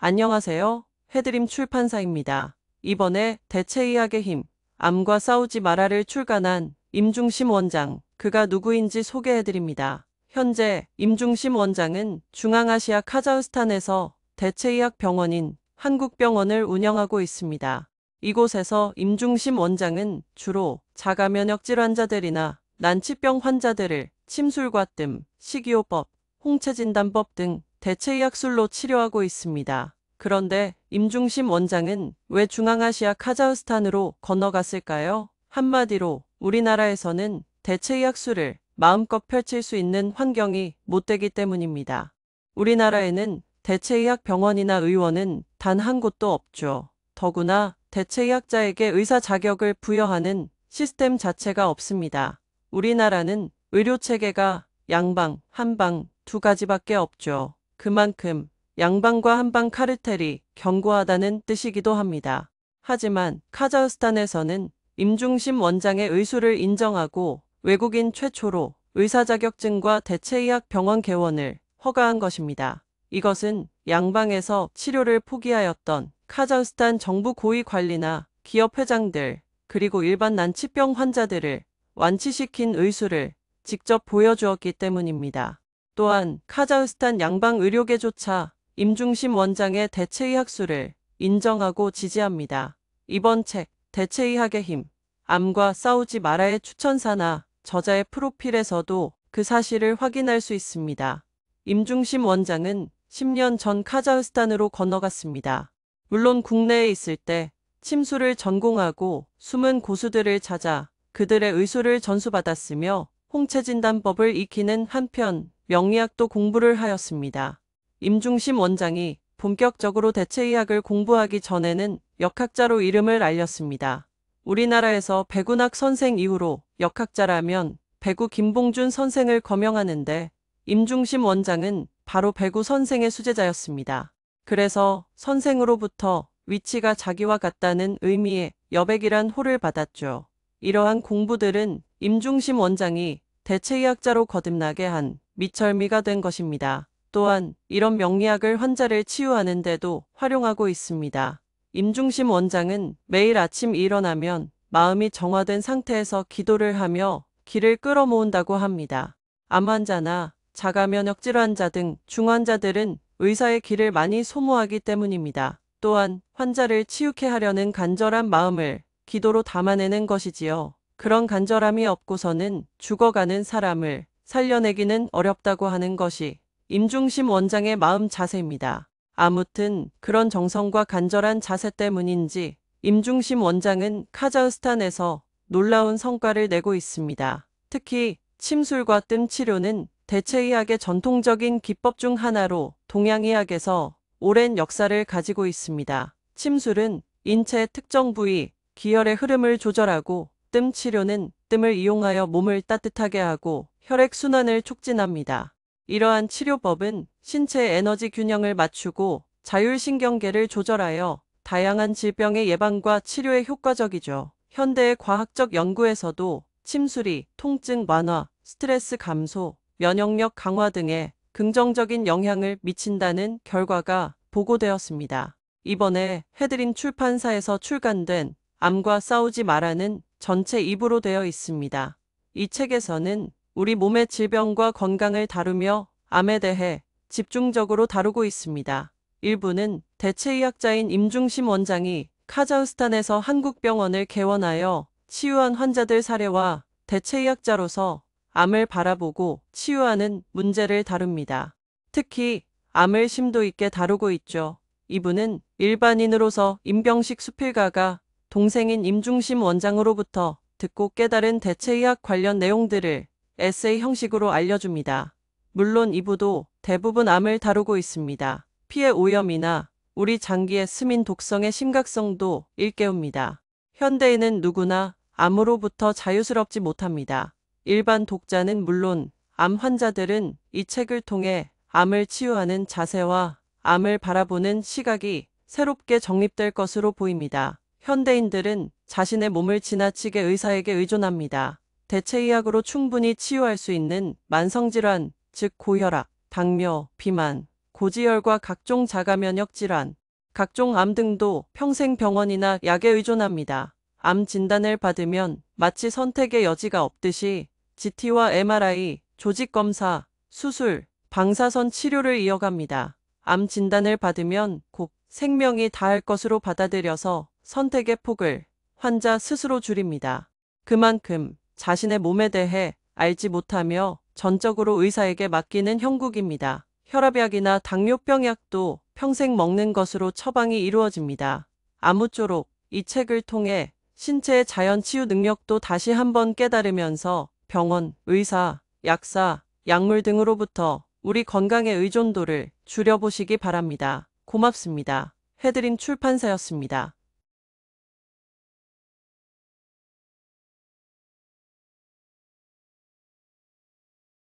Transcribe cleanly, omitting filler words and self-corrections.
안녕하세요. 해드림 출판사입니다. 이번에 대체의학의 힘, 암과 싸우지 마라를 출간한 임중심 원장, 그가 누구인지 소개해드립니다. 현재 임중심 원장은 중앙아시아 카자흐스탄에서 대체의학 병원인 한국병원을 운영하고 있습니다. 이곳에서 임중심 원장은 주로 자가면역 질환자들이나 난치병 환자들을 침술과 뜸, 식이요법, 홍채진단법 등 대체의학술로 치료하고 있습니다. 그런데 임중심 원장은 왜 중앙아시아 카자흐스탄으로 건너갔을까요? 한마디로 우리나라에서는 대체의학술을 마음껏 펼칠 수 있는 환경이 못 되기 때문입니다. 우리나라에는 대체의학 병원이나 의원은 단 한 곳도 없죠. 더구나 대체의학자에게 의사 자격을 부여하는 시스템 자체가 없습니다. 우리나라는 의료체계가 양방, 한방 두 가지밖에 없죠. 그만큼 양방과 한방 카르텔이 견고하다는 뜻이기도 합니다. 하지만 카자흐스탄에서는 임중심 원장의 의술을 인정하고 외국인 최초로 의사 자격증과 대체의학 병원 개원을 허가한 것입니다. 이것은 양방에서 치료를 포기하였던 카자흐스탄 정부 고위 관리나 기업 회장들, 그리고 일반 난치병 환자들을 완치시킨 의술을 직접 보여주었기 때문입니다. 또한 카자흐스탄 양방 의료계조차 임중심 원장의 대체의학술을 인정하고 지지합니다. 이번 책 대체의학의 힘, 암과 싸우지 마라의 추천사나 저자의 프로필에서도 그 사실을 확인할 수 있습니다. 임중심 원장은 10년 전 카자흐스탄으로 건너갔습니다. 물론 국내에 있을 때 침수를 전공하고 숨은 고수들을 찾아 그들의 의술을 전수받았으며 홍채진단법을 익히는 한편 명리학도 공부를 하였습니다. 임중심 원장이 본격적으로 대체의학을 공부하기 전에는 역학자로 이름을 알렸습니다. 우리나라에서 백운학 선생 이후로 역학자라면 백우 김봉준 선생을 거명하는데 임중심 원장은 바로 백우 선생의 수제자였습니다. 그래서 선생으로부터 위치가 자기와 같다는 의미의 여백이란 호를 받았죠. 이러한 공부들은 임중심 원장이 대체의학자로 거듭나게 한 밑절미가 된 것입니다. 또한 이런 명리학을 환자를 치유하는 데도 활용하고 있습니다. 임중심 원장은 매일 아침 일어나면 마음이 정화된 상태에서 기도를 하며 기를 끌어모은다고 합니다. 암 환자나 자가면역 질환자 등 중환자들은 의사의 기를 많이 소모하기 때문입니다. 또한 환자를 치유케 하려는 간절한 마음을 기도로 담아내는 것이지요. 그런 간절함이 없고서는 죽어가는 사람을 살려내기는 어렵다고 하는 것이 임중심 원장의 마음 자세입니다. 아무튼 그런 정성과 간절한 자세 때문인지 임중심 원장은 카자흐스탄에서 놀라운 성과를 내고 있습니다. 특히 침술과 뜸 치료는 대체의학의 전통적인 기법 중 하나로 동양의학에서 오랜 역사를 가지고 있습니다. 침술은 인체의 특정 부위, 기혈의 흐름을 조절하고 뜸 치료는 뜸을 이용하여 몸을 따뜻하게 하고 혈액순환을 촉진합니다. 이러한 치료법은 신체의 에너지 균형을 맞추고 자율신경계를 조절하여 다양한 질병의 예방과 치료에 효과적이죠. 현대의 과학적 연구에서도 침술이 통증 완화, 스트레스 감소, 면역력 강화 등에 긍정적인 영향을 미친다는 결과가 보고되었습니다. 이번에 해드림 출판사에서 출간된 암과 싸우지 마라는 전체 2부로 되어 있습니다. 이 책에서는 우리 몸의 질병과 건강을 다루며 암에 대해 집중적으로 다루고 있습니다. 1부는 대체의학자인 임중심 원장이 카자흐스탄에서 한국병원을 개원하여 치유한 환자들 사례와 대체의학자로서 암을 바라보고 치유하는 문제를 다룹니다. 특히 암을 심도 있게 다루고 있죠. 2부는 일반인으로서 임병식 수필가가 동생인 임중심 원장으로부터 듣고 깨달은 대체의학 관련 내용들을 에세이 형식으로 알려줍니다. 물론 2부도 대부분 암을 다루고 있습니다. 피의 오염이나 우리 장기의 스민 독성의 심각성도 일깨웁니다. 현대인은 누구나 암으로부터 자유스럽지 못합니다. 일반 독자는 물론 암 환자들은 이 책을 통해 암을 치유하는 자세와 암을 바라보는 시각이 새롭게 정립될 것으로 보입니다. 현대인들은 자신의 몸을 지나치게 의사에게 의존합니다. 대체의학으로 충분히 치유할 수 있는 만성질환, 즉 고혈압, 당뇨, 비만, 고지혈과 각종 자가면역 질환, 각종 암 등도 평생 병원이나 약에 의존합니다. 암 진단을 받으면 마치 선택의 여지가 없듯이 CT와 MRI, 조직검사, 수술, 방사선 치료를 이어갑니다. 암 진단을 받으면 곧 생명이 다할 것으로 받아들여서 선택의 폭을 환자 스스로 줄입니다. 그만큼 자신의 몸에 대해 알지 못하며 전적으로 의사에게 맡기는 형국입니다. 혈압약이나 당뇨병 약도 평생 먹는 것으로 처방이 이루어집니다. 아무쪼록 이 책을 통해 신체의 자연 치유 능력도 다시 한번 깨달으면서 병원, 의사, 약사, 약물 등으로부터 우리 건강의 의존도를 줄여보시기 바랍니다. 고맙습니다. 해드림 출판사였습니다.